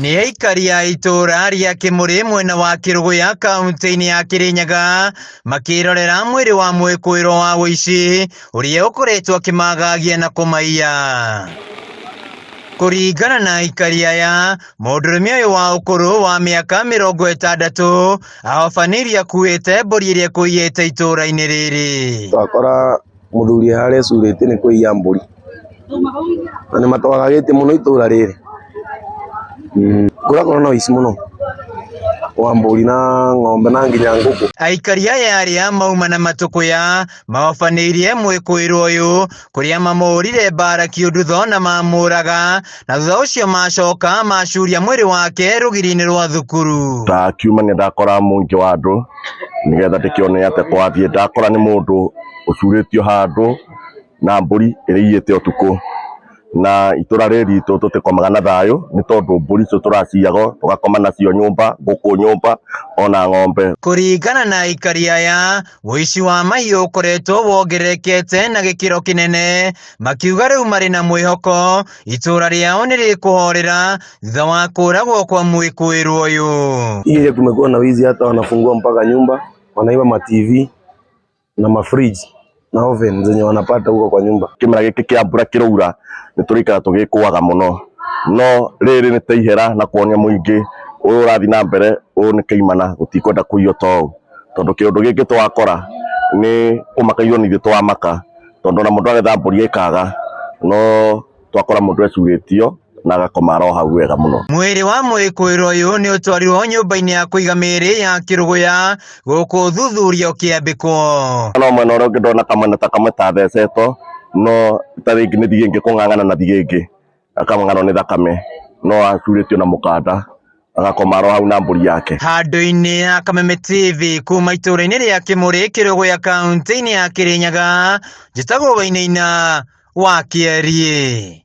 Nĩ aikari a itũra rĩa Kĩmũrĩ mwena wa Kĩrũgũya kaunti-inĩ ya Kĩrĩnyaga makĩrorera mwĩrĩ wa mwĩkũĩrwo wa ũici ũrĩa ũkoretwo akĩmagagia na kũmaiya. Kũringana na aikari aya, mũndũrũme ũyũ wa ũkũrũ wa mĩaka 60 ahobanĩrie akuĩte mbũri ĩrĩa ĩkũiyĩte itũra-inĩ rĩrĩ. Twakora mũthuri harĩa ecurĩtie nĩ kũiya mbũri na nĩ matwagagĩte mũno itũra rĩrĩ. Kũrakorwo na ũici mũno wa mbũri na ng'ombe na nginya ngũkũ. Aikari aya arĩa mauma na Matũkũya mahobanĩirie mwĩkũĩrwo ũyũ kũrĩa mamũrire mbara kĩundutho na mamũraga, na thutha ũcio macoka macuria mwĩrĩ wake rũgiri-inĩ rwa thukuru. Ndakiuma nĩ ndakora mũingĩ wa andũ nĩgetha ndĩkĩone atĩ kwathiĩ, ndakora nĩ mũndũ ũcurĩtio handũ na mbũri ĩrĩiyĩte ũtukũ, na itũra rĩrĩ ritũ tũtikomaga na thayũ nĩ tondũ mbũri icio tũraciaga tũgakoma nacio nyũmba, ngũkũ nyũmba ona ng'ombe. Kũringana na aikari aya, ũici wa mahiũ ũkoretwo wongererekete na gĩkĩro kĩnene, makiuga rĩu marĩ na mwĩhoko itũra rĩao nĩ rĩkũhorera thutha wa kũragwo kwa mwĩkũĩrwo ũyũ. Ile kumekuwa na wizi, hata wanafungua mpaka nyumba, wanaiba ma TV na ma fridge na oven zenye wanapata huko kwa nyumba. Kĩmera gĩkĩ kĩa mbura kĩraura nĩ tũrĩikara tũgĩkũaga mũno, no rĩrĩ nĩ ta ihera na kuonia mũingĩ ũyũ ũrathiĩ na mbere, ũyũ nĩ kĩimana gũtikwenda kũiywo toũ, tondũ kĩũndũ gĩkĩ twakora nĩ kũmakĩrio nĩ ithuĩ twamaka, tondũ ona mũndũ agetha mbũri ĩkaga, no twakora mũndũ ecurĩtio na agakoma aro hau wega mũno. Mwĩrĩ wa mwĩkũĩrwo ũyũ nĩ ũtwarirwo nyũmba-inĩ ya kũiga mĩĩrĩ ya Kĩrũgũya gũkũ ũthuthuria ũkĩambĩkwo. No mwena ũrĩa ũngĩ ndona kamwena ta kamwe ta thecetwo, no ta rĩngĩ nĩ thigĩngĩ kũng'ang'ana na thigĩngĩ, akamang'anwo nĩ thakame, no acurĩtio na mũkanda agakoma aro hau na mbũri yake. Handũ-inĩ ya Kameme TV kuma itũra-inĩ rĩa Kĩmũrĩ Kĩrũgũya kaunti-inĩ ya Kĩrĩnyaga, njĩtagwo Wainaina wa Kĩarie.